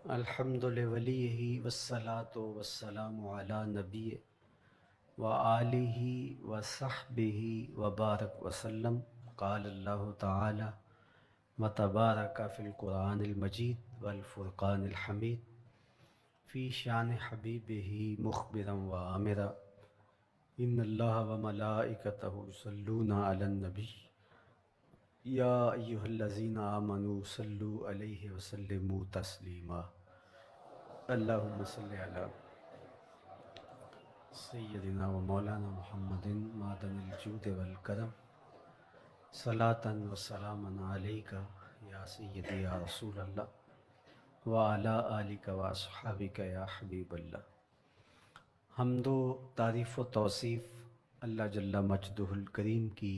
الحمد لولیہ والصلاة والسلام علی نبی وآلہ وصحبہ وبارک وسلم۔ قال اللہ تعالی وتبارک فی القرآن المجید والفرقان الحمید فی شان حبیبہ مخبرا وآمرا ان اللہ وملائکتہ یصلون علی النبی یا ایہا الذین آمنوا صلوا علیہ وسلموا تسلیما۔ اللہم صلی علی سیدنا و مولانا محمد معدن الجود والکرم صلاۃ و سلاما علیک یا سیدی یا رسول اللہ وعلی آلک و اصحابک یا حبیب اللہ۔ حمد و تعریف و توصیف اللہ جل مجدہ الکریم کی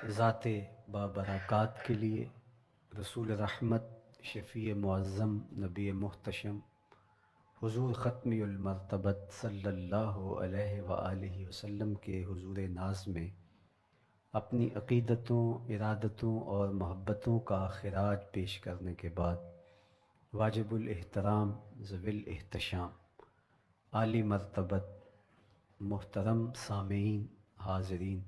ذات بابرکات کے لیے، رسول رحمت، شفیع معظم، نبی محتشم، حضور ختمی المرتبت صلی اللہ علیہ وآلہ وسلم کے حضور ناز میں اپنی عقیدتوں، ارادتوں اور محبتوں کا خراج پیش کرنے کے بعد واجب الاحترام، ذوی الاحتشام، عالی مرتبت، محترم سامعین، حاضرین،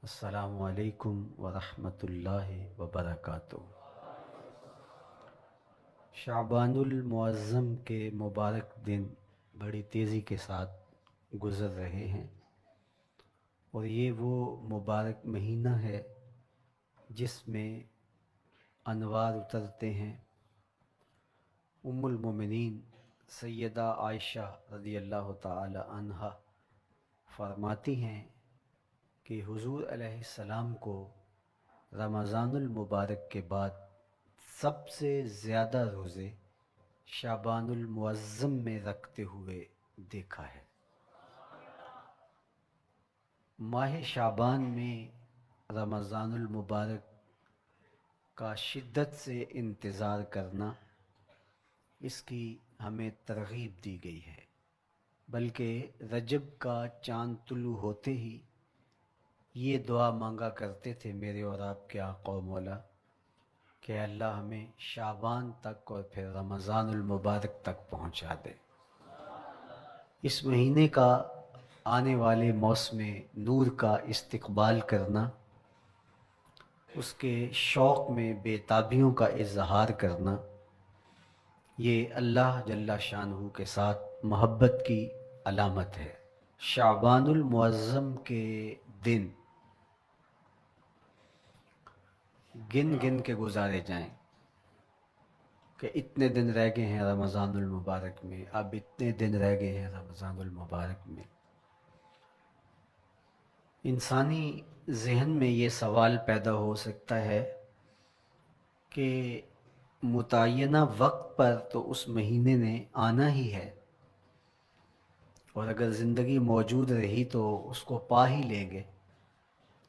السلام علیکم ورحمۃ اللہ وبرکاتہ۔ شعبان المعظم کے مبارک دن بڑی تیزی کے ساتھ گزر رہے ہیں، اور یہ وہ مبارک مہینہ ہے جس میں انوار اترتے ہیں۔ ام المومنین سیدہ عائشہ رضی اللہ تعالی عنہا فرماتی ہیں کہ حضور علیہ السلام کو رمضان المبارک کے بعد سب سے زیادہ روزے شعبان المعظم میں رکھتے ہوئے دیکھا ہے۔ ماہ شعبان میں رمضان المبارک کا شدت سے انتظار کرنا، اس کی ہمیں ترغیب دی گئی ہے، بلکہ رجب کا چاند طلوع ہوتے ہی یہ دعا مانگا کرتے تھے میرے اور آپ کے آقا و مولا کہ اللہ ہمیں شعبان تک اور پھر رمضان المبارک تک پہنچا دے۔ اس مہینے کا آنے والے موسم نور کا استقبال کرنا، اس کے شوق میں بے تابیوں کا اظہار کرنا، یہ اللہ جل شانہ کے ساتھ محبت کی علامت ہے۔ شعبان المعظم کے دن گن گن کے گزارے جائیں کہ اتنے دن رہ گئے ہیں رمضان المبارک میں، اب اتنے دن رہ گئے ہیں رمضان المبارک میں۔ انسانی ذہن میں یہ سوال پیدا ہو سکتا ہے کہ متعینہ وقت پر تو اس مہینے نے آنا ہی ہے، اور اگر زندگی موجود رہی تو اس کو پا ہی لیں گے،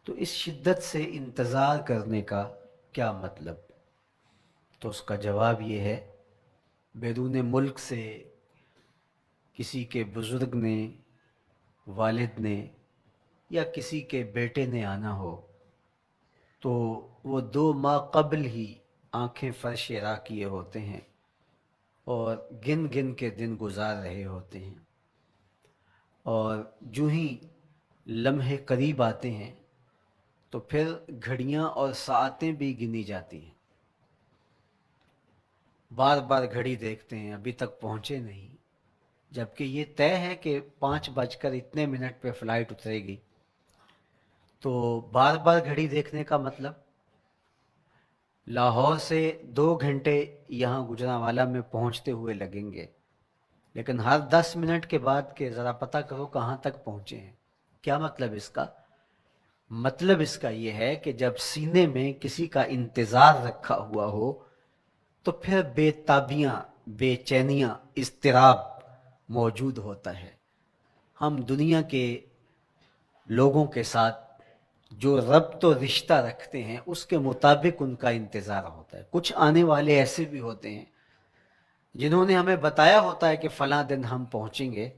تو اس شدت سے انتظار کرنے کا کیا مطلب؟ تو اس کا جواب یہ ہے، بیرون ملک سے کسی کے بزرگ نے، والد نے یا کسی کے بیٹے نے آنا ہو تو وہ 2 ماہ قبل ہی آنکھیں فرش راہ کیے ہوتے ہیں اور گن گن کے دن گزار رہے ہوتے ہیں، اور جو ہی لمحے قریب آتے ہیں تو پھر گھڑیاں اور ساعتیں بھی گنی جاتی ہیں، بار بار گھڑی دیکھتے ہیں، ابھی تک پہنچے نہیں، جبکہ یہ طے ہے کہ 5:02 پہ فلائٹ اترے گی۔ تو بار بار گھڑی دیکھنے کا مطلب لاہور سے 2 گھنٹے یہاں گجرانوالہ میں پہنچتے ہوئے لگیں گے، لیکن ہر 10 منٹ کے بعد کہ ذرا پتہ کرو کہاں تک پہنچے ہیں۔ کیا مطلب اس کا؟ مطلب اس کا یہ ہے کہ جب سینے میں کسی کا انتظار رکھا ہوا ہو تو پھر بے تابیاں، بے چینیاں، اضطراب موجود ہوتا ہے۔ ہم دنیا کے لوگوں کے ساتھ جو ربط و رشتہ رکھتے ہیں اس کے مطابق ان کا انتظار ہوتا ہے۔ کچھ آنے والے ایسے بھی ہوتے ہیں جنہوں نے ہمیں بتایا ہوتا ہے کہ فلاں دن ہم پہنچیں گے،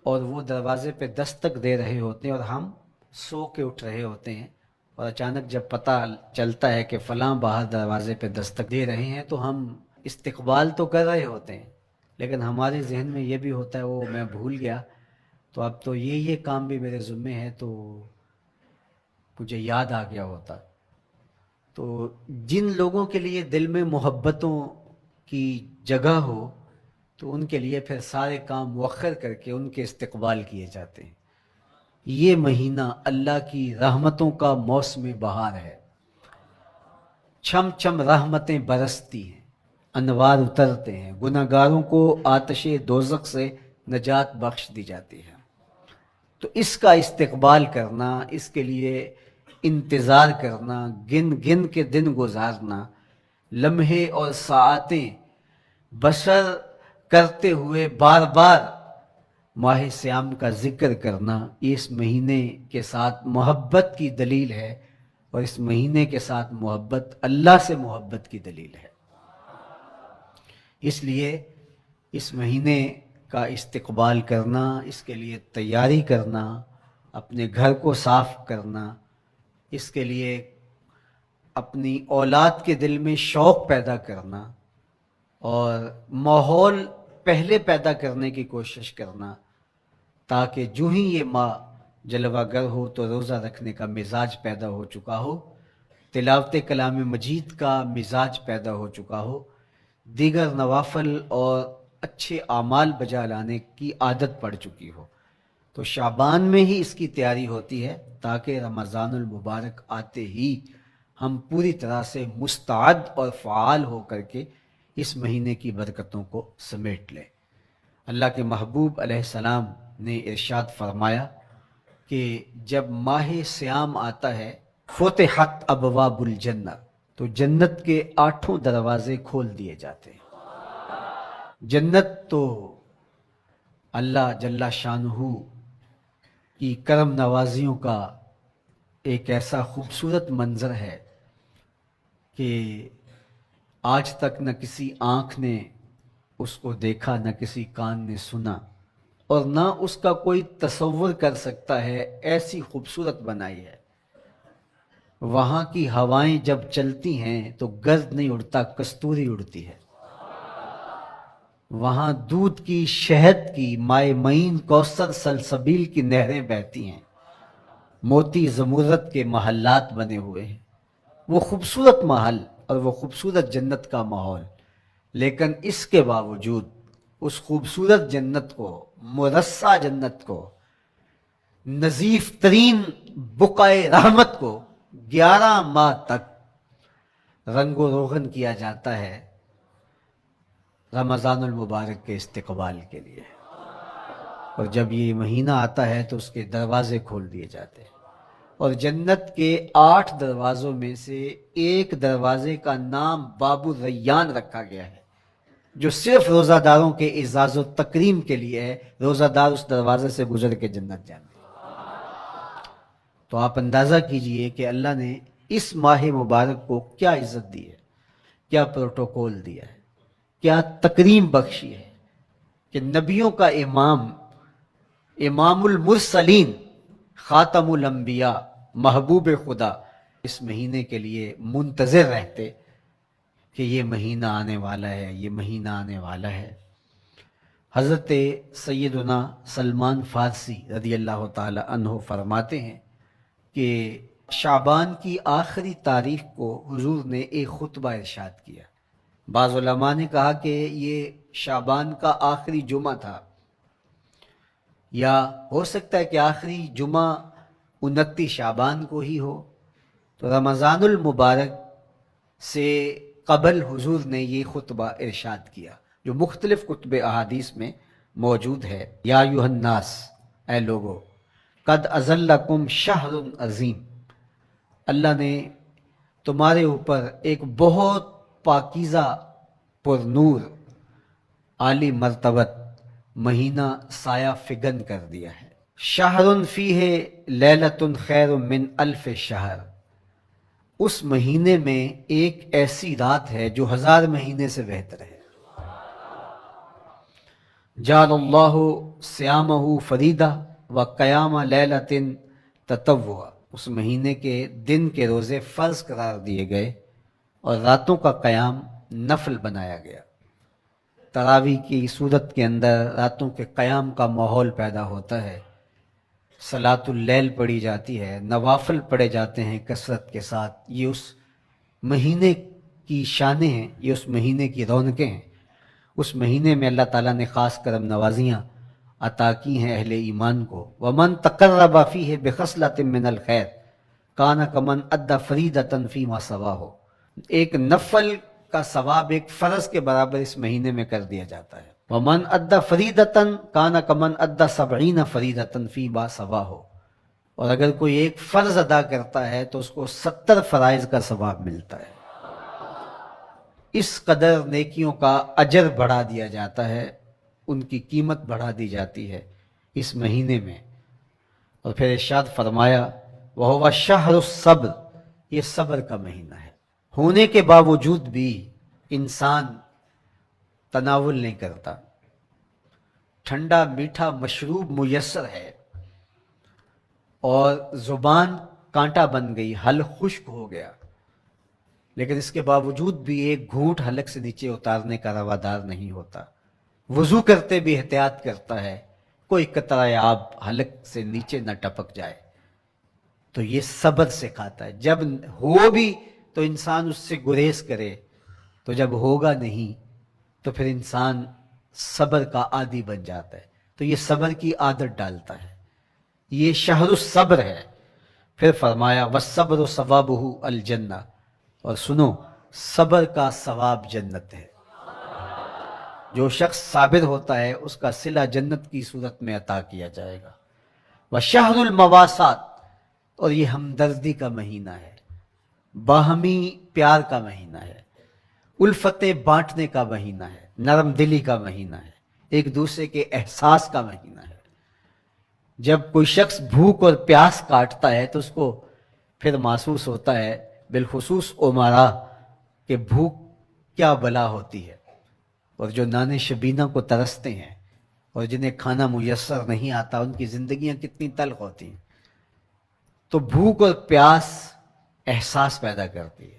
اور وہ دروازے پہ دستک دے رہے ہوتے ہیں اور ہم سو کے اٹھ رہے ہوتے ہیں، اور اچانک جب پتہ چلتا ہے کہ فلاں باہر دروازے پہ دستک دے رہے ہیں تو ہم استقبال تو کر رہے ہوتے ہیں، لیکن ہمارے ذہن میں یہ بھی ہوتا ہے وہ میں بھول گیا، تو اب تو یہ کام بھی میرے ذمے ہے، تو مجھے یاد آ گیا ہوتا۔ تو جن لوگوں کے لیے دل میں محبتوں کی جگہ ہو تو ان کے لیے پھر سارے کام مؤخر کر کے ان کے استقبال کیے جاتے ہیں۔ یہ مہینہ اللہ کی رحمتوں کا موسم بہار ہے، چھم چھم رحمتیں برستی ہیں، انوار اترتے ہیں، گناہگاروں کو آتش دوزخ سے نجات بخش دی جاتی ہے۔ تو اس کا استقبال کرنا، اس کے لیے انتظار کرنا، گن گن کے دن گزارنا، لمحے اور ساعتیں بسر کرتے ہوئے بار بار ماہ سیام کا ذکر کرنا، یہ اس مہینے کے ساتھ محبت کی دلیل ہے، اور اس مہینے کے ساتھ محبت اللہ سے محبت کی دلیل ہے۔ اس لیے اس مہینے کا استقبال کرنا، اس کے لیے تیاری کرنا، اپنے گھر کو صاف کرنا، اس کے لیے اپنی اولاد کے دل میں شوق پیدا کرنا اور ماحول پہلے پیدا کرنے کی کوشش کرنا، تاکہ جو ہی یہ ماہ جلوہ گر ہو تو روزہ رکھنے کا مزاج پیدا ہو چکا ہو، تلاوت کلام مجید کا مزاج پیدا ہو چکا ہو، دیگر نوافل اور اچھے اعمال بجا لانے کی عادت پڑ چکی ہو۔ تو شعبان میں ہی اس کی تیاری ہوتی ہے، تاکہ رمضان المبارک آتے ہی ہم پوری طرح سے مستعد اور فعال ہو کر کے اس مہینے کی برکتوں کو سمیٹ لیں۔ اللہ کے محبوب علیہ السلام نے ارشاد فرمایا کہ جب ماہ سیام آتا ہے فتحت ابواب الجنہ، تو جنت کے 8 دروازے کھول دیے جاتے ہیں۔ جنت تو اللہ جل شانہ کی کرم نوازیوں کا ایک ایسا خوبصورت منظر ہے کہ آج تک نہ کسی آنکھ نے اس کو دیکھا، نہ کسی کان نے سنا، اور نہ اس کا کوئی تصور کر سکتا ہے، ایسی خوبصورت بنائی ہے۔ وہاں کی ہوائیں جب چلتی ہیں تو گرد نہیں اڑتا، کستوری اڑتی ہے۔ وہاں دودھ کی، شہد کی، مائع معین، کوثر، سلسبیل کی نہریں بہتی ہیں، موتی زمرد کے محلات بنے ہوئے ہیں۔ وہ خوبصورت محل اور وہ خوبصورت جنت کا ماحول، لیکن اس کے باوجود اس خوبصورت جنت کو، مرصع جنت کو، نظیف ترین بقعۂ رحمت کو 11 ماہ تک رنگ و روغن کیا جاتا ہے رمضان المبارک کے استقبال کے لیے، اور جب یہ مہینہ آتا ہے تو اس کے دروازے کھول دیے جاتے ہیں، اور جنت کے 8 دروازوں میں سے ایک دروازے کا نام باب الریان رکھا گیا ہے، جو صرف روزہ داروں کے اعزاز و تکریم کے لیے ہے۔ روزہ دار اس دروازے سے گزر کے جنت جاتے ہیں۔ تو آپ اندازہ کیجئے کہ اللہ نے اس ماہ مبارک کو کیا عزت دی ہے، کیا پروٹوکول دیا ہے، کیا تکریم بخشی ہے، کہ نبیوں کا امام، امام المرسلین، خاتم الانبیاء، محبوب خدا اس مہینے کے لیے منتظر رہتے کہ یہ مہینہ آنے والا ہے، یہ مہینہ آنے والا ہے۔ حضرت سیدنا سلمان فارسی رضی اللہ تعالی عنہ فرماتے ہیں کہ شعبان کی آخری تاریخ کو حضور نے ایک خطبہ ارشاد کیا۔ بعض علماء نے کہا کہ یہ شعبان کا آخری جمعہ تھا، یا ہو سکتا ہے کہ آخری جمعہ 29 شعبان کو ہی ہو۔ تو رمضان المبارک سے قبل حضور نے یہ خطبہ ارشاد کیا، جو مختلف کتب احادیث میں موجود ہے۔ یا ایھا الناس، اے لوگو، قد اظلکم شہر عظیم، اللہ نے تمہارے اوپر ایک بہت پاکیزہ، پر نور، عالی مرتبت مہینہ سایہ فگن کر دیا ہے۔ شہر فیہ لیلۃ خیر من الف شہر، اس مہینے میں ایک ایسی رات ہے جو 1000 مہینے سے بہتر ہے۔ جعل اللہ صیامہ فریدہ و قیام لیلۃ تطوع، اس مہینے کے دن کے روزے فرض قرار دیے گئے اور راتوں کا قیام نفل بنایا گیا۔ تراویح کی صورت کے اندر راتوں کے قیام کا ماحول پیدا ہوتا ہے، صلاۃ اللیل پڑھی جاتی ہے، نوافل پڑھے جاتے ہیں کثرت کے ساتھ۔ یہ اس مہینے کی شانیں ہیں، یہ اس مہینے کی رونقیں ہیں۔ اس مہینے میں اللہ تعالیٰ نے خاص کرم نوازیاں عطا کی ہیں اہل ایمان کو۔ وَمَن تَقَرَّبَ فِيهِ بِخَصْلَةٍ مِّنَ الْخَيْرِ كَانَ كَمَنْ أَدَّى فَرِيضَةً فِيمَا سَوَاهُ، ایک نفل کا ثواب ایک فرض کے برابر اس مہینے میں کر دیا جاتا ہے۔ وَمَنْ أَدَّى فَرِيضَةً كَانَ كَمَنْ أَدَّى 70 فَرِيضَةً فِيمَا سَوَاهُ، اور اگر کوئی ایک فرض ادا کرتا ہے تو اس کو 70 فرائض کا ثواب ملتا ہے۔ اس قدر نیکیوں کا اجر بڑھا دیا جاتا ہے، ان کی قیمت بڑھا دی جاتی ہے اس مہینے میں۔ اور پھر ارشاد فرمایا وَهُوَ شَهْرُ الصَّبْرِ، یہ صبر کا مہینہ ہے۔ ہونے کے باوجود بھی انسان تناول نہیں کرتا۔ ٹھنڈا میٹھا مشروب میسر ہے اور زبان کانٹا بن گئی، حلق خشک ہو گیا، لیکن اس کے باوجود بھی ایک گھونٹ حلق سے نیچے اتارنے کا روادار نہیں ہوتا۔ وضو کرتے بھی احتیاط کرتا ہے کوئی قطرہ آب حلق سے نیچے نہ ٹپک جائے۔ تو یہ صبر سکھاتا ہے، جب ہو بھی تو انسان اس سے گریز کرے، تو جب ہوگا نہیں تو پھر انسان صبر کا عادی بن جاتا ہے، تو یہ صبر کی عادت ڈالتا ہے۔ یہ شہر الصبر ہے۔ پھر فرمایا وَالصَّبْرُ ثَوَابُهُ الْجَنَّةُ، اور سنو صبر کا ثواب جنت ہے۔ جو شخص صابر ہوتا ہے اس کا صلہ جنت کی صورت میں عطا کیا جائے گا۔ وَشَهْرُ الْمَوَاسَاتِ، اور یہ ہمدردی کا مہینہ ہے، باہمی پیار کا مہینہ ہے، الفتیں بانٹنے کا مہینہ ہے، نرم دلی کا مہینہ ہے، ایک دوسرے کے احساس کا مہینہ ہے۔ جب کوئی شخص بھوک اور پیاس کاٹتا ہے تو اس کو پھر محسوس ہوتا ہے، بالخصوص امراء، کہ بھوک کیا بلا ہوتی ہے، اور جو نان شبینہ کو ترستے ہیں اور جنہیں کھانا میسر نہیں آتا ان کی زندگیاں کتنی تلخ ہوتی ہیں۔ تو بھوک اور پیاس احساس پیدا کرتی ہے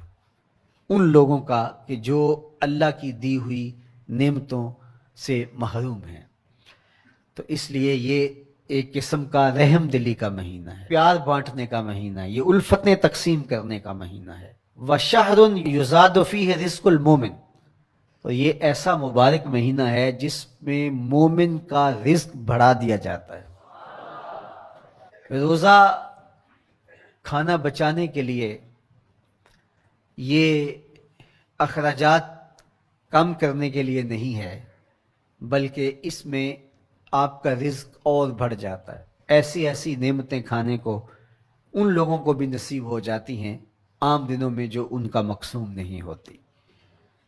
ان لوگوں کا کہ جو اللہ کی دی ہوئی نعمتوں سے محروم ہیں۔ تو اس لیے یہ ایک قسم کا رحم دلی کا مہینہ ہے، پیار بانٹنے کا مہینہ ہے، یہ الفتیں تقسیم کرنے کا مہینہ ہے۔ وَشَهْرٌ يُزَادُ فِيهِ رِزْقُ الْمُؤْمِنِ، تو یہ ایسا مبارک مہینہ ہے جس میں مومن کا رزق بڑھا دیا جاتا ہے۔ روزہ کھانا بچانے کے لیے یہ اخراجات کم کرنے کے لیے نہیں ہے، بلکہ اس میں آپ کا رزق اور بڑھ جاتا ہے۔ ایسی ایسی نعمتیں کھانے کو ان لوگوں کو بھی نصیب ہو جاتی ہیں عام دنوں میں جو ان کا مقسوم نہیں ہوتی۔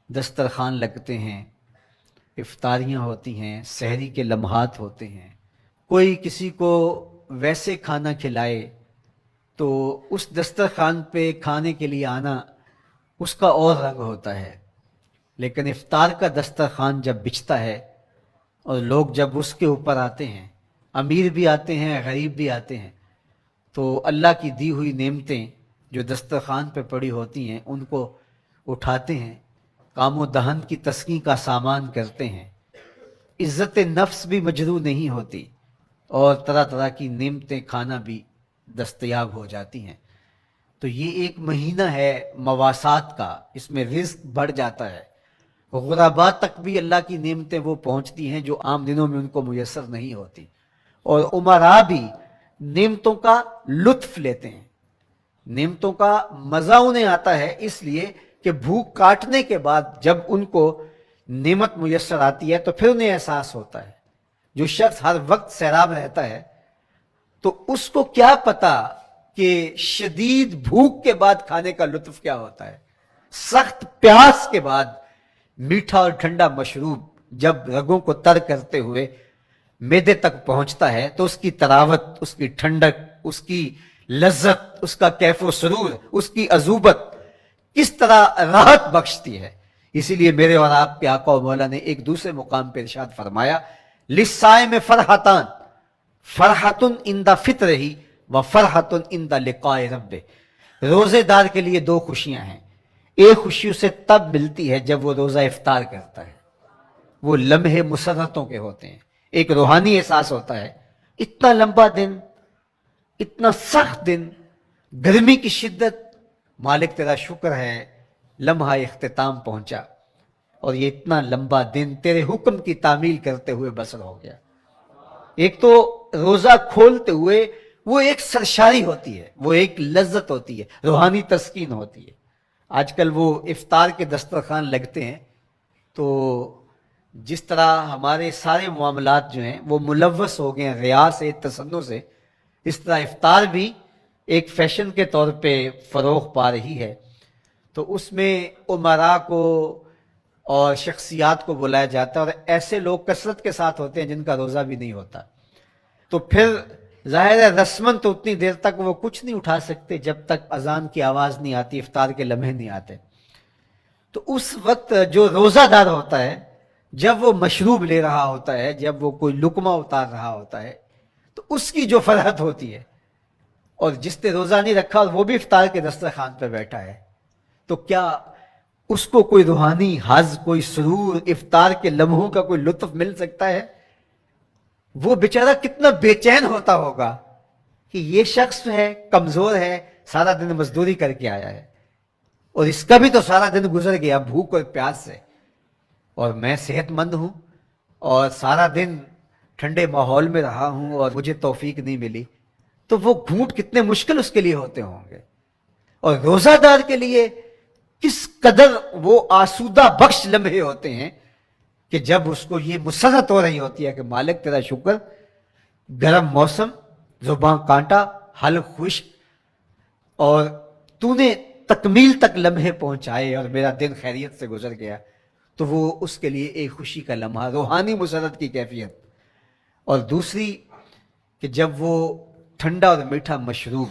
دسترخوان لگتے ہیں، افطاریاں ہوتی ہیں، سحری کے لمحات ہوتے ہیں، کوئی کسی کو ویسے کھانا کھلائے تو اس دسترخوان پہ کھانے کے لیے آنا اس کا اور رنگ ہوتا ہے۔ لیکن افطار کا دسترخوان جب بچھتا ہے اور لوگ جب اس کے اوپر آتے ہیں، امیر بھی آتے ہیں، غریب بھی آتے ہیں، تو اللہ کی دی ہوئی نعمتیں جو دسترخوان پہ پڑی ہوتی ہیں ان کو اٹھاتے ہیں، کام و دہن کی تسکین کا سامان کرتے ہیں، عزت نفس بھی مجروح نہیں ہوتی اور طرح طرح کی نعمتیں کھانا بھی دستیاب ہو جاتی ہیں۔ تو یہ ایک مہینہ ہے مواسات کا، اس میں رزق بڑھ جاتا ہے، غرباء تک بھی اللہ کی نعمتیں وہ پہنچتی ہیں جو عام دنوں میں ان کو میسر نہیں ہوتی، اور امراء بھی نعمتوں کا لطف لیتے ہیں، نعمتوں کا مزہ انہیں آتا ہے، اس لیے کہ بھوک کاٹنے کے بعد جب ان کو نعمت میسر آتی ہے تو پھر انہیں احساس ہوتا ہے۔ جو شخص ہر وقت سیراب رہتا ہے تو اس کو کیا پتا کہ شدید بھوک کے بعد کھانے کا لطف کیا ہوتا ہے۔ سخت پیاس کے بعد میٹھا اور ٹھنڈا مشروب جب رگوں کو تر کرتے ہوئے معدے تک پہنچتا ہے تو اس کی تراوت، اس کی ٹھنڈک، اس کی لذت، اس کا کیف و سرور، اس کی عذوبت کس طرح راحت بخشتی ہے۔ اسی لیے میرے اور آپ کے آقا و مولا نے ایک دوسرے مقام پہ ارشاد فرمایا للصائم فرحتان، فرحت عند فطرہ و فرحت عند لقاء ربہ، روزے دار کے لیے دو خوشیاں ہیں، ایک خوشی اسے تب ملتی ہے جب وہ روزہ افطار کرتا ہے. وہ لمحے مسرتوں کے ہوتے ہیں، ایک روحانی احساس ہوتا ہے. اتنا لمبا دن، اتنا سخت دن، گرمی کی شدت، مالک تیرا شکر ہے لمحہ اختتام پہنچا، اور یہ اتنا لمبا دن تیرے حکم کی تعمیل کرتے ہوئے بسر ہو گیا. ایک تو روزہ کھولتے ہوئے وہ ایک سرشاری ہوتی ہے، وہ ایک لذت ہوتی ہے، روحانی تسکین ہوتی ہے. آج کل وہ افطار کے دسترخوان لگتے ہیں تو جس طرح ہمارے سارے معاملات جو ہیں وہ ملوث ہو گئے ہیں ریا سے، تصنع سے، اس طرح افطار بھی ایک فیشن کے طور پہ فروغ پا رہی ہے. تو اس میں امراء کو اور شخصیات کو بلایا جاتا ہے، اور ایسے لوگ کثرت کے ساتھ ہوتے ہیں جن کا روزہ بھی نہیں ہوتا. تو پھر ظاہر ہے رسمن تو اتنی دیر تک وہ کچھ نہیں اٹھا سکتے جب تک اذان کی آواز نہیں آتی، افطار کے لمحے نہیں آتے. تو اس وقت جو روزہ دار ہوتا ہے، جب وہ مشروب لے رہا ہوتا ہے، جب وہ کوئی لقمہ اتار رہا ہوتا ہے، تو اس کی جو فرحت ہوتی ہے، اور جس نے روزہ نہیں رکھا اور وہ بھی افطار کے دسترخوان پہ بیٹھا ہے، تو کیا اس کو کوئی روحانی حظ، کوئی سرور، افطار کے لمحوں کا کوئی لطف مل سکتا ہے؟ وہ بیچارہ کتنا بے چین ہوتا ہوگا کہ یہ شخص ہے، کمزور ہے، سارا دن مزدوری کر کے آیا ہے، اور اس کا بھی تو سارا دن گزر گیا بھوک اور پیاس سے، اور میں صحت مند ہوں اور سارا دن ٹھنڈے ماحول میں رہا ہوں اور مجھے توفیق نہیں ملی. تو وہ گھونٹ کتنے مشکل اس کے لیے ہوتے ہوں گے. اور روزہ دار کے لیے کس قدر وہ آسودہ بخش لمحے ہوتے ہیں کہ جب اس کو یہ مسرت ہو رہی ہوتی ہے کہ مالک تیرا شکر، گرم موسم، زباں کانٹا، حلق خشک، اور تو نے تکمیل تک لمحے پہنچائے اور میرا دن خیریت سے گزر گیا. تو وہ اس کے لیے ایک خوشی کا لمحہ، روحانی مسرت کی کیفیت. اور دوسری کہ جب وہ ٹھنڈا اور میٹھا مشروب،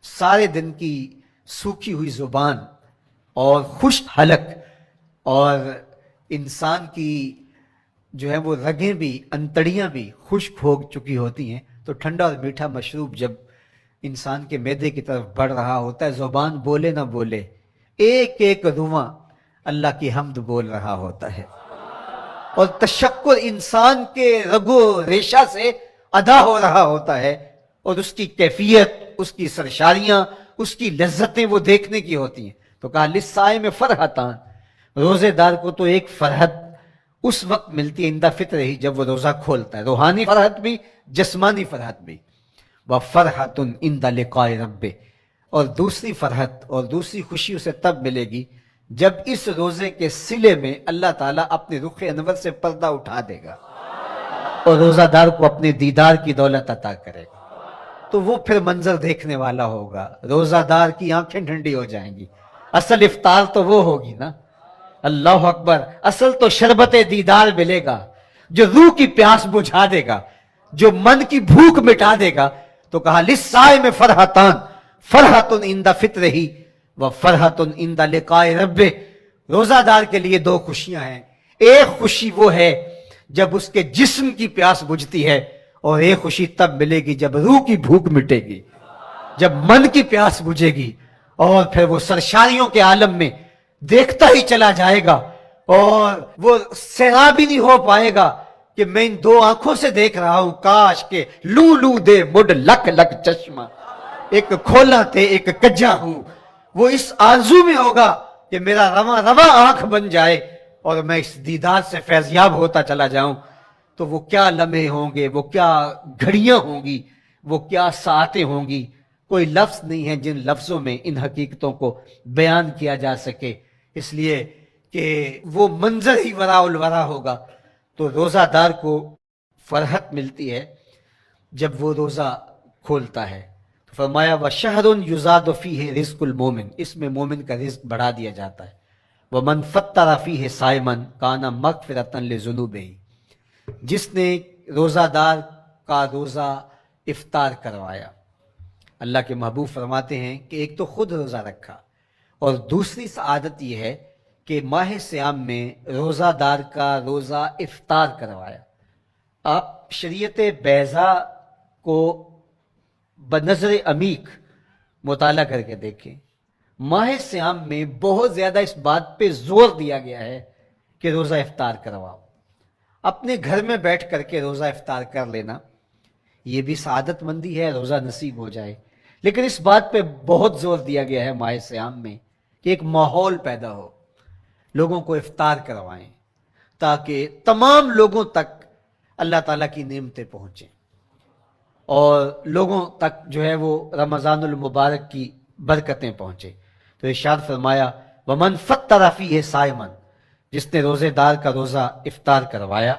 سارے دن کی سوکھی ہوئی زبان اور خشک حلق، اور انسان کی جو ہے وہ رگیں بھی، انتڑیاں بھی خشک ہو چکی ہوتی ہیں، تو ٹھنڈا اور میٹھا مشروب جب انسان کے معدے کی طرف بڑھ رہا ہوتا ہے، زبان بولے نہ بولے، ایک ایک رواں اللہ کی حمد بول رہا ہوتا ہے، اور تشکر انسان کے رگو ریشہ سے ادا ہو رہا ہوتا ہے، اور اس کی کیفیت، اس کی سرشاریاں، اس کی لذتیں وہ دیکھنے کی ہوتی ہیں. تو کہا لسائے میں فرحتان، روزے دار کو تو ایک فرحت اس وقت ملتی ہے اندہ فطر ہی جب وہ روزہ کھولتا ہے، روحانی فرحت بھی، جسمانی فرحت بھی. وَفَرْحَةٌ عِنْدَ لِقَاءِ رَبِّهِ، اور دوسری فرحت اور دوسری خوشی اسے تب ملے گی جب اس روزے کے صلے میں اللہ تعالیٰ اپنے رخ انور سے پردہ اٹھا دے گا اور روزہ دار کو اپنے دیدار کی دولت عطا کرے گا. تو وہ پھر منظر دیکھنے والا ہوگا، روزہ دار کی آنکھیں ٹھنڈی ہو جائیں گی. اصل افطار تو وہ ہوگی نا، اللہ اکبر، اصل تو شربت دیدار ملے گا جو روح کی پیاس بجھا دے گا، جو من کی بھوک مٹا دے گا. تو کہا لسائے میں فرحتان، فرحتن عند فطرہ و فرحتن عند لقاء ربہ. روزہ دار کے لیے دو خوشیاں ہیں. ایک خوشی وہ ہے جب اس کے جسم کی پیاس بجھتی ہے، اور ایک خوشی تب ملے گی جب روح کی بھوک مٹے گی، جب من کی پیاس بجھے گی، اور پھر وہ سرشاریوں کے عالم میں دیکھتا ہی چلا جائے گا، اور وہ سیراب ہی نہیں ہو پائے گا کہ میں ان دو آنکھوں سے دیکھ رہا ہوں، کاش کے لو لو دے مڈ لک لک چشمہ، ایک کھولا تے ایک کجا ہوں. وہ اس آرزو میں ہوگا کہ میرا رواں رواں آنکھ بن جائے اور میں اس دیدار سے فیضیاب ہوتا چلا جاؤں. تو وہ کیا لمحے ہوں گے، وہ کیا گھڑیاں ہوں گی، وہ کیا ساعتیں ہوں گی. کوئی لفظ نہیں ہے جن لفظوں میں ان حقیقتوں کو بیان کیا جا سکے، اس لیے کہ وہ منظر ہی وراء الورا ہوگا. تو روزہ دار کو فرحت ملتی ہے جب وہ روزہ کھولتا ہے. فرمایا وَشَهْرٌ يُزَادُ فِيهِ رِزْقُ الْمُؤْمِنِ، اس میں مومن کا رزق بڑھا دیا جاتا ہے. وَمَنْ فَطَّرَ فِيهِ صَائِمًا كَانَ مَغْفِرَةً لِذُنُوبِهِ، جس نے روزہ دار کا روزہ افطار کروایا. اللہ کے محبوب فرماتے ہیں کہ ایک تو خود روزہ رکھا، اور دوسری سعادت یہ ہے کہ ماہ سیام میں روزہ دار کا روزہ افطار کروایا. آپ شریعت بیضا کو بنظر عمیق مطالعہ کر کے دیکھیں. ماہ سیام میں بہت زیادہ اس بات پہ زور دیا گیا ہے کہ روزہ افطار کرواؤ. اپنے گھر میں بیٹھ کر کے روزہ افطار کر لینا یہ بھی سعادت مندی ہے، روزہ نصیب ہو جائے. لیکن اس بات پہ بہت زور دیا گیا ہے ماہ سیام میں کہ ایک ماحول پیدا ہو، لوگوں کو افطار کروائیں تاکہ تمام لوگوں تک اللہ تعالیٰ کی نعمتیں پہنچیں اور لوگوں تک جو ہے وہ رمضان المبارک کی برکتیں پہنچے. تو ارشاد فرمایا ومن فطر فیہ صائما، جس نے روزے دار کا روزہ افطار کروایا،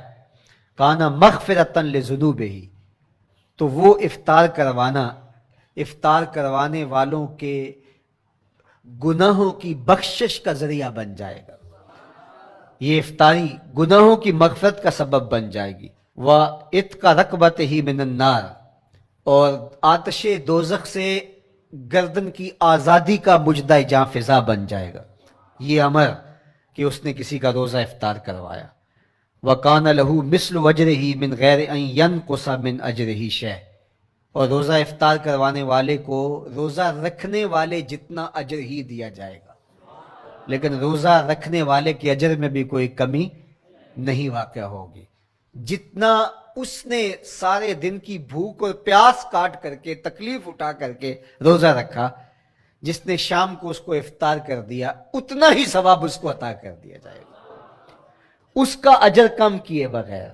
کانا مغفرۃ لذنوبہ، تو وہ افطار کروانے والوں کے گناہوں کی بخشش کا ذریعہ بن جائے گا. یہ افطاری گناہوں کی مغفرت کا سبب بن جائے گی. وَعِتْقَ رَقْبَتِهِ مِنَ النَّارِ، اور آتش دوزخ سے گردن کی آزادی کا مجدہ جاں فضا بن جائے گا یہ امر کہ اس نے کسی کا روزہ افطار کروایا. وَقَانَ لَهُ مِثْلُ وَجْرِهِ مِنْ غَيْرِ أَنْ يَنْقُصَ مِنْ أَجْرِهِ شَيْءٌ، اور روزہ افطار کروانے والے کو روزہ رکھنے والے جتنا اجر ہی دیا جائے گا، لیکن روزہ رکھنے والے کے اجر میں بھی کوئی کمی نہیں واقع ہوگی. جتنا اس نے سارے دن کی بھوک اور پیاس کاٹ کر کے تکلیف اٹھا کر کے روزہ رکھا، جس نے شام کو اس کو افطار کر دیا اتنا ہی ثواب اس کو عطا کر دیا جائے گا، اس کا اجر کم کیے بغیر.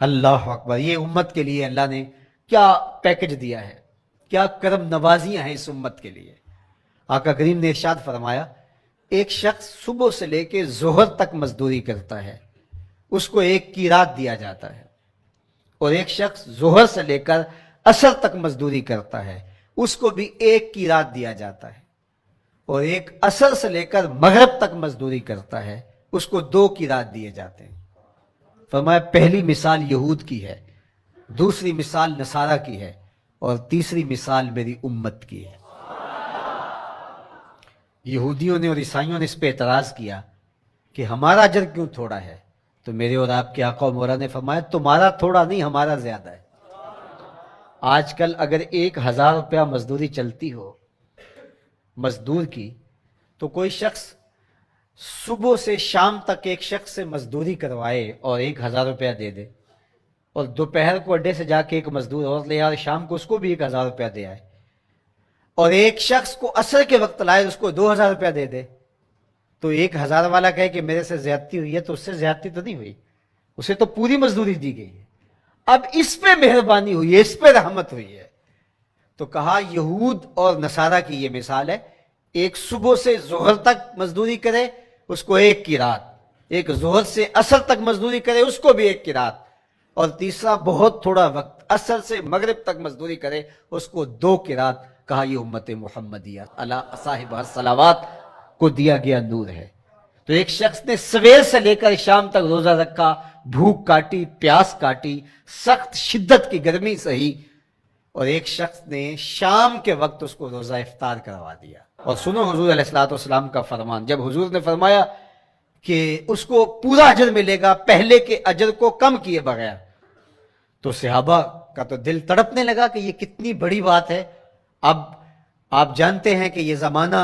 اللہ اکبر! یہ امت کے لیے اللہ نے کیا پیکج دیا ہے، کیا کرم نوازیاں ہیں اس امت کے لیے. آقا کریم نے ارشاد فرمایا ایک شخص صبح سے لے کے ظہر تک مزدوری کرتا ہے، اس کو 1 قیراط دیا جاتا ہے، اور ایک شخص ظہر سے لے کر عصر تک مزدوری کرتا ہے، اس کو بھی 1 قیراط دیا جاتا ہے، اور ایک عصر سے لے کر مغرب تک مزدوری کرتا ہے، اس کو 2 قیراط دیے جاتے ہیں. فرمایا پہلی مثال یہود کی ہے، دوسری مثال نصارہ کی ہے، اور تیسری مثال میری امت کی ہے. یہودیوں نے اور عیسائیوں نے اس پہ اعتراض کیا کہ ہمارا اجر کیوں تھوڑا ہے، تو میرے اور آپ کے آقا و مولا نے فرمایا تمہارا تھوڑا نہیں، ہمارا زیادہ ہے. آج کل اگر 1000 روپیہ مزدوری چلتی ہو مزدور کی، تو کوئی شخص صبح سے شام تک ایک شخص سے مزدوری کروائے اور 1000 روپیہ دے دے، اور دوپہر کو اڈے سے جا کے ایک مزدور اور لے آئے، شام کو اس کو بھی 1000 روپیہ دے آئے، اور ایک شخص کو عصر کے وقت لائے اس کو 2000 روپیہ دے دے، تو 1000 والا کہے کہ میرے سے زیادتی ہوئی ہے، تو اس سے زیادتی تو نہیں ہوئی، اسے تو پوری مزدوری دی گئی ہے. اب اس پہ مہربانی ہوئی ہے، اس پہ رحمت ہوئی ہے. تو کہا یہود اور نصارہ کی یہ مثال ہے، ایک صبح سے ظہر تک مزدوری کرے اس کو 1 قیراط، ایک ظہر سے عصر تک مزدوری کرے اس کو بھی 1 قیراط، اور تیسرا بہت تھوڑا وقت عصر سے مغرب تک مزدوری کرے اس کو 2 قیراط. کہا یہ امت محمدیہ علی صاحب الصلوات کو دیا گیا نور ہے. تو ایک شخص نے سویر سے لے کر شام تک روزہ رکھا، بھوک کاٹی، پیاس کاٹی، سخت شدت کی گرمی سہی، اور ایک شخص نے شام کے وقت اس کو روزہ افطار کروا دیا. اور سنو حضور علیہ الصلوۃ والسلام کا فرمان، جب حضور نے فرمایا کہ اس کو پورا اجر ملے گا پہلے کے اجر کو کم کیے بغیر، تو صحابہ کا تو دل تڑپنے لگا کہ یہ کتنی بڑی بات ہے. اب آپ جانتے ہیں کہ یہ زمانہ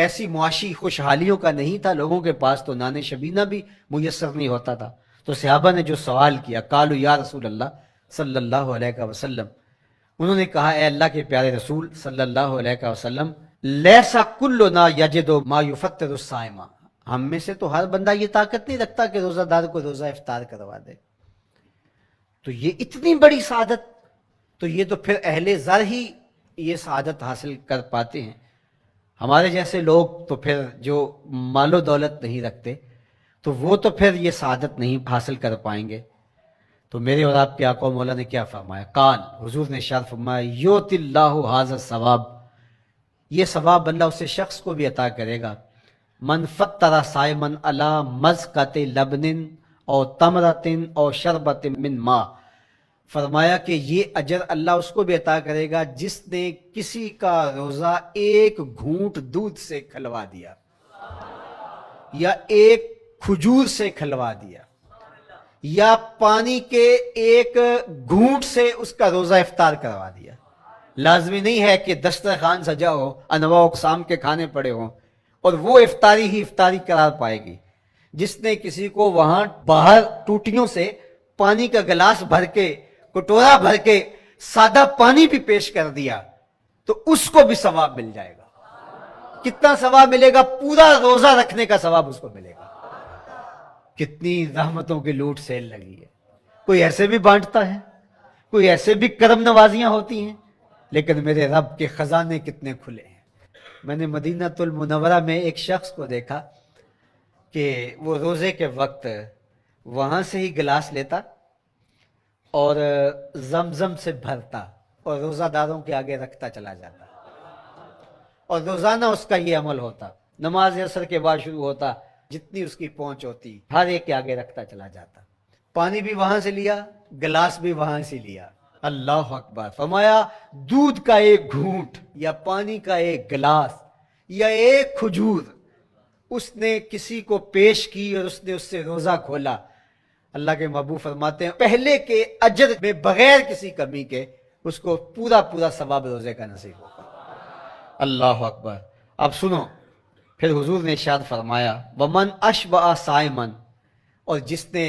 ایسی معاشی خوشحالیوں کا نہیں تھا، لوگوں کے پاس تو نان شبینہ بھی میسر نہیں ہوتا تھا. تو صحابہ نے جو سوال کیا، قالوا یا رسول اللہ صلی اللہ علیہ وسلم، انہوں نے کہا اے اللہ کے پیارے رسول صلی اللہ علیہ وسلم، لیسا کلنا یجد ما یفطر الصائم، ہم میں سے تو ہر بندہ یہ طاقت نہیں رکھتا کہ روزہ دار کو روزہ افطار کروا دے. تو یہ اتنی بڑی سعادت، تو یہ تو پھر اہل زر ہی یہ سعادت حاصل کر پاتے ہیں. ہمارے جیسے لوگ تو پھر جو مال و دولت نہیں رکھتے تو وہ تو پھر یہ سعادت نہیں حاصل کر پائیں گے. تو میرے اور آپ کے آقا و مولا نے کیا فرمایا؟ قال، حضور نے ارشاد فرمایا یؤتی اللہ ھذا الثواب، یہ ثواب اللہ اسے شخص کو بھی عطا کرے گا. من فطر صائما علی مزقۃ لبن او تمرۃ او شربۃ من ماء، فرمایا کہ یہ اجر اللہ اس کو بھی عطا کرے گا جس نے کسی کا روزہ 1 گھونٹ دودھ سے کھلوا دیا، یا 1 کھجور سے کھلوا دیا، یا پانی کے 1 گھونٹ سے اس کا روزہ افطار کروا دیا. لازمی نہیں ہے کہ دسترخوان سجا ہو، انواع اقسام کے کھانے پڑے ہوں اور وہ افطاری ہی افطاری قرار پائے گی۔ جس نے کسی کو وہاں باہر ٹوٹیوں سے پانی کا گلاس بھر کے، کٹورا بھر کے سادہ پانی بھی پیش کر دیا تو اس کو بھی ثواب مل جائے گا۔ کتنا ثواب ملے گا؟ پورا روزہ رکھنے کا ثواب اس کو ملے گا۔ کتنی رحمتوں کی لوٹ سیل لگی ہے۔ کوئی ایسے بھی بانٹتا ہے، کوئی ایسے بھی کرم نوازیاں ہوتی ہیں، لیکن میرے رب کے خزانے کتنے کھلے ہیں۔ میں نے مدینہ المنورہ میں ایک شخص کو دیکھا کہ وہ روزے کے وقت وہاں سے ہی گلاس لیتا اور زمزم سے بھرتا اور روزہ داروں کے آگے رکھتا چلا جاتا، اور روزانہ اس کا یہ عمل ہوتا۔ نماز عصر کے بعد شروع ہوتا، جتنی اس کی پہنچ ہوتی ہر ایک کے آگے رکھتا چلا جاتا۔ پانی بھی وہاں سے لیا، گلاس بھی وہاں سے لیا۔ اللہ اکبر! فرمایا دودھ کا ایک گھونٹ یا پانی کا ایک گلاس یا ایک کھجور اس نے کسی کو پیش کی اور اس نے اس سے روزہ کھولا، اللہ کے محبوب فرماتے ہیں پہلے کے اجر میں بغیر کسی کمی کے اس کو پورا پورا ثواب روزے کا نصیب ہوگا۔ اللہ اکبر! اب سنو، پھر حضور نے ارشاد فرمایا ومن اشبع صائما، اور جس نے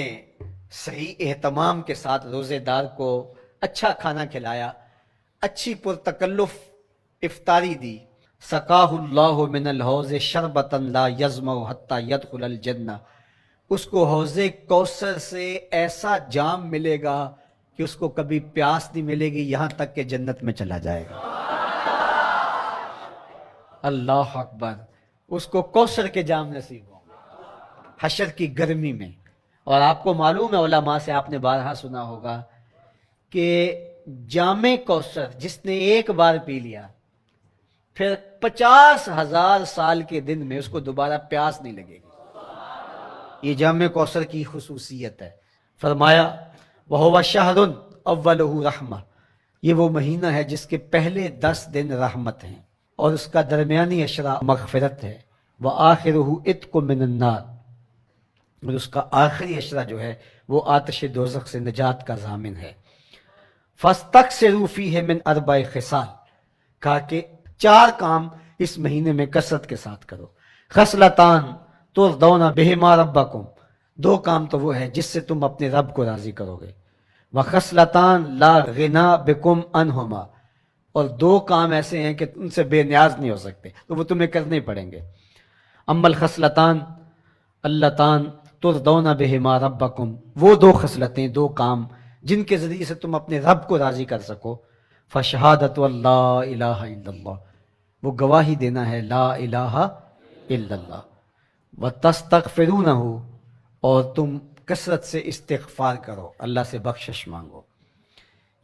صحیح اہتمام کے ساتھ روزے دار کو اچھا کھانا کھلایا، اچھی پرتکلف افطاری دی، سقاہ اللہ من الحوض شربتا لا یظمأ حتی یدخل الجنہ، اس کو حوض کوثر سے ایسا جام ملے گا کہ اس کو کبھی پیاس نہیں ملے گی یہاں تک کہ جنت میں چلا جائے گا۔ اللہ اکبر! اس کو کوثر کے جام نصیب ہوں گے حشر کی گرمی میں۔ اور آپ کو معلوم ہے، علماء سے آپ نے بارہا سنا ہوگا کہ جام کوثر جس نے ایک بار پی لیا پھر 50,000 سال کے دن میں اس کو دوبارہ پیاس نہیں لگے گی۔ یہ جام کوثر کی خصوصیت ہے۔ فرمایا وَهُوَ شَهْرٌ أَوَّلُهُ رَحْمَةٌ، یہ وہ مہینہ ہے جس کے پہلے 10 دن رحمت ہیں اور اس کا درمیانی اشرا مغفرت ہے، وَآخِرُهُ عِتْقٌ مِّنَ النَّارِ، اور اس کا آخری اشرا جو ہے وہ آتش دوزخ سے نجات کا ضامن ہے۔ فَاسْتَكْثِرُوا فِيهِ مِنْ أَرْبَعِ خِصَالٍ، کہا کہ 4 کام اس مہینے میں کثرت کے ساتھ کرو۔ خصلتان ترضون بہما ربکم، 2 کام تو وہ ہے جس سے تم اپنے رب کو راضی کرو گے۔ وخصلتان لا غنا بکم عنہما، اور 2 کام ایسے ہیں کہ ان سے بے نیاز نہیں ہو سکتے تو وہ تمہیں کرنے پڑیں گے۔ اما الخصلتان اللتان ترضون بہما ربکم، وہ 2 خصلتیں، 2 کام جن کے ذریعے سے تم اپنے رب کو راضی کر سکو۔ فشہادت اللہ الہ الا اللہ، وہ گواہی دینا ہے لا الہ الا اللہ۔ وتستغفرونہ، اور تم کثرت سے استغفار کرو، اللہ سے بخشش مانگو۔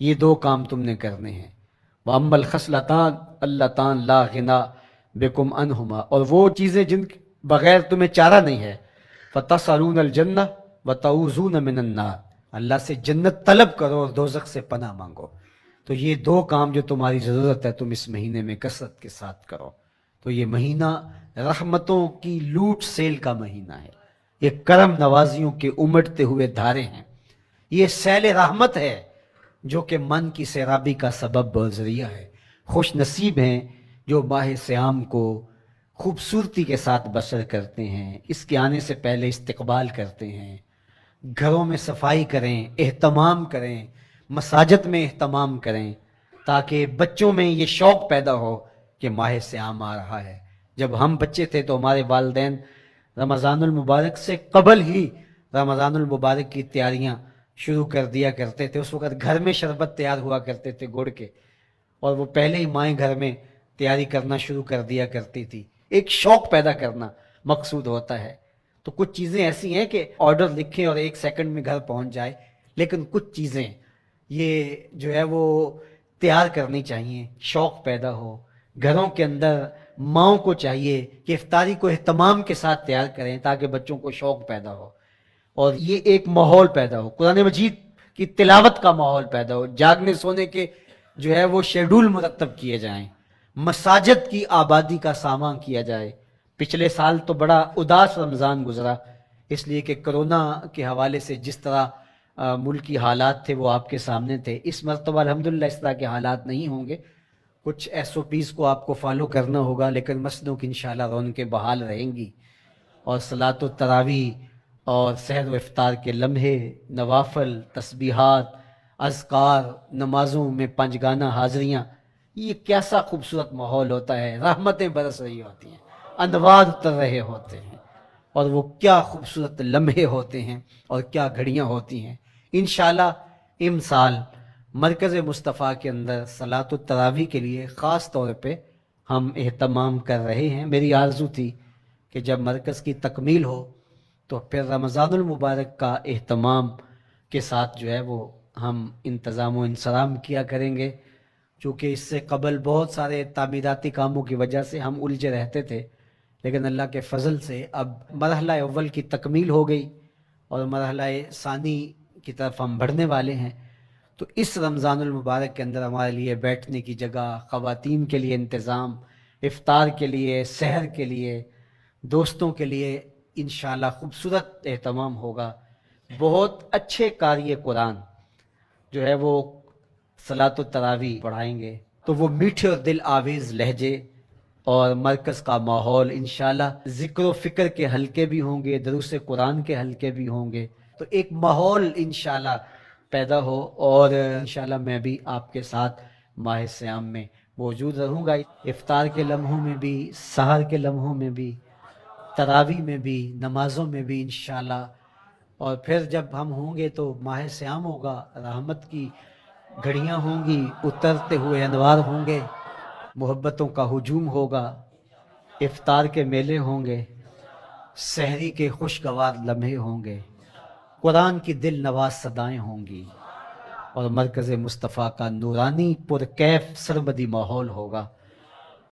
یہ 2 کام تم نے کرنے ہیں۔ وَأَمَّا الْخَصْلَتَانِ اللَّتَانِ لَا غِنَىٰ بِكُمْ عَنْهُمَا، اور وہ چیزیں جن بغیر تمہیں چارہ نہیں ہے۔ فَتَسْأَلُونَ الْجَنَّةَ وَتَعُوذُونَ مِنَ النَّارِ، اللہ سے جنت طلب کرو اور دوزخ سے پناہ مانگو۔ تو یہ 2 کام جو تمہاری ضرورت ہے تم اس مہینے میں کثرت کے ساتھ کرو۔ تو یہ مہینہ رحمتوں کی لوٹ سیل کا مہینہ ہے، یہ کرم نوازیوں کے امڑتے ہوئے دھارے ہیں، یہ سیل رحمت ہے جو کہ من کی سیرابی کا سبب اور ذریعہ ہے۔ خوش نصیب ہیں جو ماہ صیام کو خوبصورتی کے ساتھ بسر کرتے ہیں، اس کے آنے سے پہلے استقبال کرتے ہیں، گھروں میں صفائی کریں، اہتمام کریں، مساجد میں اہتمام کریں، تاکہ بچوں میں یہ شوق پیدا ہو کہ ماہ صیام آ رہا ہے۔ جب ہم بچے تھے تو ہمارے والدین رمضان المبارک سے قبل ہی رمضان المبارک کی تیاریاں شروع کر دیا کرتے تھے۔ اس وقت گھر میں شربت تیار ہوا کرتے تھے گڑ کے، اور وہ پہلے ہی مائیں گھر میں تیاری کرنا شروع کر دیا کرتی تھی۔ ایک شوق پیدا کرنا مقصود ہوتا ہے۔ تو کچھ چیزیں ایسی ہیں کہ آرڈر لکھیں اور 1 سیکنڈ میں گھر پہنچ جائے، لیکن کچھ چیزیں یہ جو ہے وہ تیار کرنی چاہیے، شوق پیدا ہو گھروں کے اندر۔ ماؤں کو چاہیے کہ افطاری کو اہتمام کے ساتھ تیار کریں تاکہ بچوں کو شوق پیدا ہو اور یہ ایک ماحول پیدا ہو، قرآن مجید کی تلاوت کا ماحول پیدا ہو، جاگنے سونے کے جو ہے وہ شیڈول مرتب کیے جائیں، مساجد کی آبادی کا سامان کیا جائے۔ پچھلے سال تو بڑا اداس رمضان گزرا، اس لیے کہ کرونا کے حوالے سے جس طرح ملکی حالات تھے وہ آپ کے سامنے تھے۔ اس مرتبہ الحمدللہ اس طرح کے حالات نہیں ہوں گے، کچھ SOPs کو آپ کو فالو کرنا ہوگا، لیکن مسجدوں کی انشاءاللہ رونقیں بحال رہیں گی، اور صلاۃ التراویح اور سحر و افطار کے لمحے، نوافل، تسبیحات، اذکار، نمازوں میں 5 گانہ حاضریاں، یہ کیسا خوبصورت ماحول ہوتا ہے، رحمتیں برس رہی ہوتی ہیں، انوار اتر رہے ہوتے ہیں، اور وہ کیا خوبصورت لمحے ہوتے ہیں اور کیا گھڑیاں ہوتی ہیں۔ انشاءاللہ امسال مرکز مصطفیٰ کے اندر صلاۃ التراویح کے لیے خاص طور پہ ہم اہتمام کر رہے ہیں۔ میری آرزو تھی کہ جب مرکز کی تکمیل ہو تو پھر رمضان المبارک کا اہتمام کے ساتھ جو ہے وہ ہم انتظام و انصرام کیا کریں گے، چونکہ اس سے قبل بہت سارے تعمیراتی کاموں کی وجہ سے ہم الجھے رہتے تھے، لیکن اللہ کے فضل سے اب مرحلہ اول کی تکمیل ہو گئی اور مرحلہ ثانی کی طرف ہم بڑھنے والے ہیں۔ تو اس رمضان المبارک کے اندر ہمارے لیے بیٹھنے کی جگہ، خواتین کے لیے انتظام، افطار کے لیے، سحر کے لیے، دوستوں کے لیے انشاءاللہ خوبصورت اہتمام ہوگا۔ بہت اچھے قاری قرآن جو ہے وہ صلاۃ التراویح پڑھائیں گے، تو وہ میٹھے اور دل آویز لہجے اور مرکز کا ماحول، انشاءاللہ ذکر و فکر کے حلقے بھی ہوں گے، دروس قرآن کے حلقے بھی ہوں گے، تو ایک ماحول انشاءاللہ پیدا ہو، اور انشاءاللہ میں بھی آپ کے ساتھ ماہ صیام میں موجود رہوں گا، افطار کے لمحوں میں بھی، سحر کے لمحوں میں بھی، تراویح میں بھی، نمازوں میں بھی انشاءاللہ، اور پھر جب ہم ہوں گے تو ماہ صیام ہوگا، رحمت کی گھڑیاں ہوں گی، اترتے ہوئے انوار ہوں گے، محبتوں کا ہجوم ہوگا، افطار کے میلے ہوں گے، سحری کے خوشگوار لمحے ہوں گے، قرآن کی دل نواز صدائیں ہوں گی، اور مرکز مصطفیٰ کا نورانی پرکیف سرمدی ماحول ہوگا۔